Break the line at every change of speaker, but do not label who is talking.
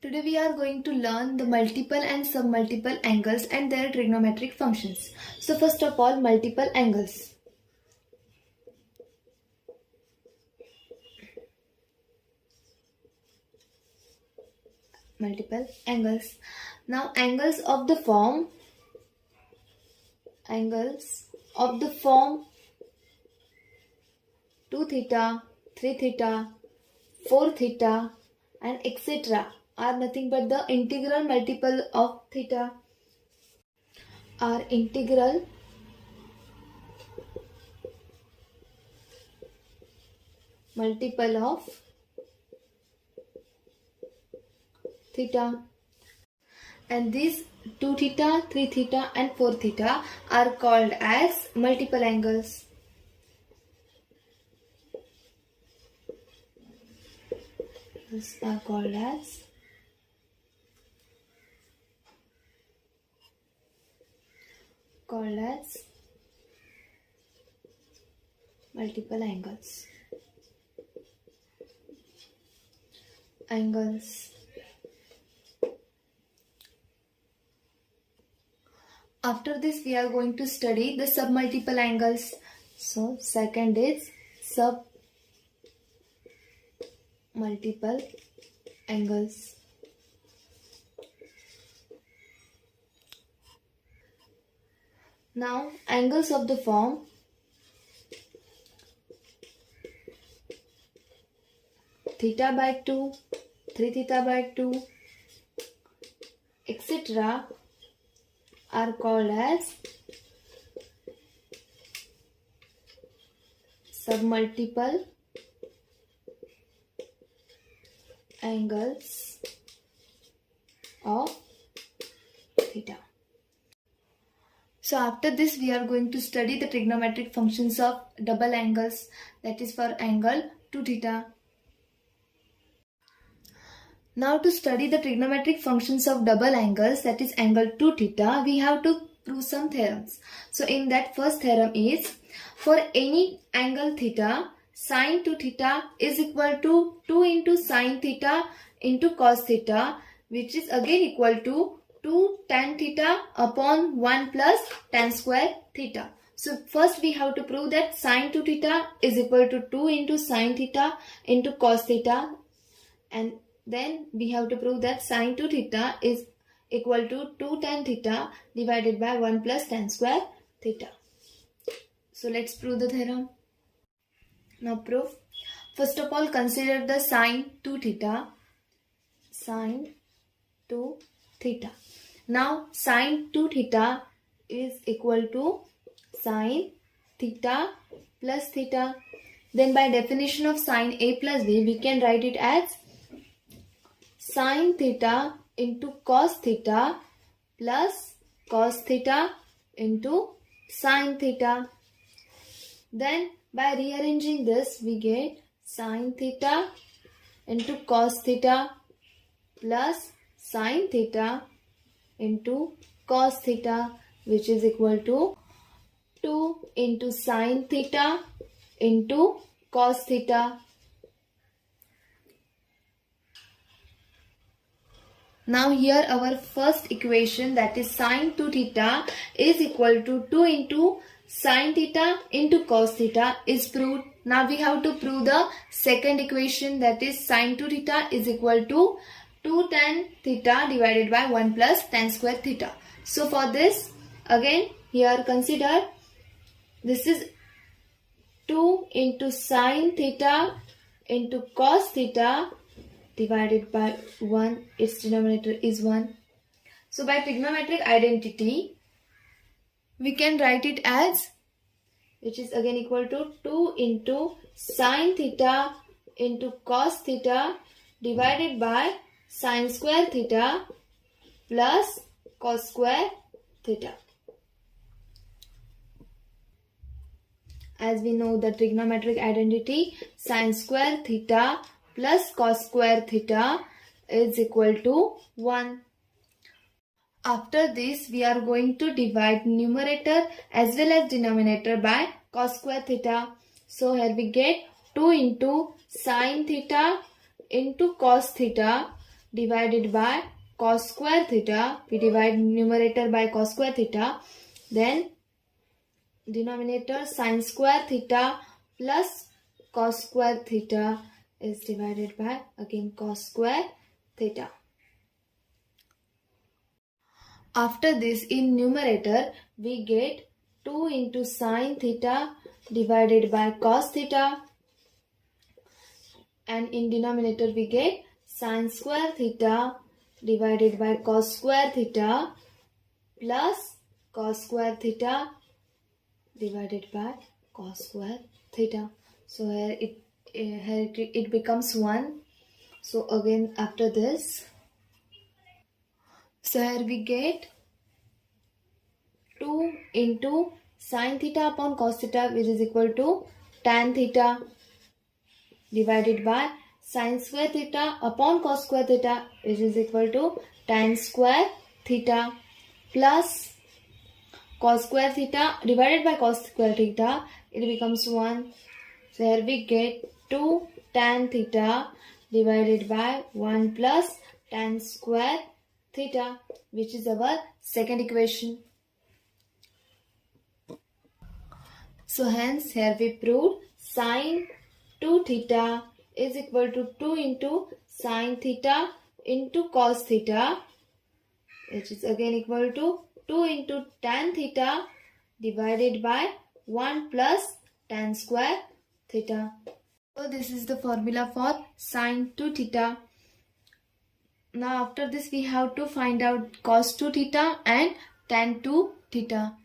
Today we are going to learn the multiple and submultiple angles and their trigonometric functions. So first of all, multiple angles. Multiple angles. Now angles of the form 2 theta, 3 theta, 4 theta and etc. are nothing but the integral multiple of theta. Are integral multiple of theta. And these 2 theta, 3 theta and 4 theta are called as multiple angles. These are called as multiple angles. After this we are going to study the submultiple angles. So second is submultiple angles. Now angles of the form theta by 2, 3 theta by 2, etc. are called as submultiple angles of theta. So after this we are going to study the trigonometric functions of double angles, that is for angle 2 theta. Now to study the trigonometric functions of double angles, that is angle 2 theta, we have to prove some theorems. So in that, first theorem is, for any angle theta, sine 2 theta is equal to 2 into sine theta into cos theta, which is again equal to 2 tan theta upon 1 plus tan square theta. So first we have to prove that sine 2 theta is equal to 2 into sine theta into cos theta, and then we have to prove that sine 2 theta is equal to 2 tan theta divided by 1 plus tan square theta. So let's prove the theorem. Now proof. First of all, consider the sine 2 theta. Now sine 2 theta is equal to sine theta plus theta. Then by definition of sine A plus B, we can write it as sine theta into cos theta plus cos theta into sine theta. Then by rearranging this, we get sine theta into cos theta plus sine theta into cos theta, which is equal to 2 into sine theta into cos theta. Now here our first equation, that is sine 2 theta is equal to 2 into sine theta into cos theta is proved. Now we have to prove the second equation, that is sine 2 theta is equal to 2 tan theta divided by 1 plus tan square theta. So for this, again here consider, this is 2 into sine theta into cos theta divided by 1, its denominator is 1. So by trigonometric identity, we can write it as, which is again equal to 2 into sine theta into cos theta divided by sine square theta plus cos square theta. As we know the trigonometric identity, sine square theta plus cos square theta is equal to 1. After this, we are going to divide numerator as well as denominator by cos square theta. So here we get 2 into sine theta into cos theta divided by cos square theta. We divide numerator by cos square theta. Then denominator sin square theta plus cos square theta is divided by again cos square theta. After this, in numerator we get 2 into sin theta divided by cos theta, and in denominator we get sin square theta divided by cos square theta plus cos square theta divided by cos square theta. So here it becomes 1. So again after this, so here we get 2 into sin theta upon cos theta, which is equal to tan theta, divided by sin square theta upon cos square theta, which is equal to tan square theta, plus cos square theta divided by cos square theta, it becomes 1. So here we get 2 tan theta divided by 1 plus tan square theta, which is our second equation. So hence here we proved sin 2 theta is equal to 2 into sin theta into cos theta, which is again equal to 2 into tan theta divided by 1 plus tan square theta. So this is the formula for sin 2 theta. Now after this we have to find out cos 2 theta and tan 2 theta.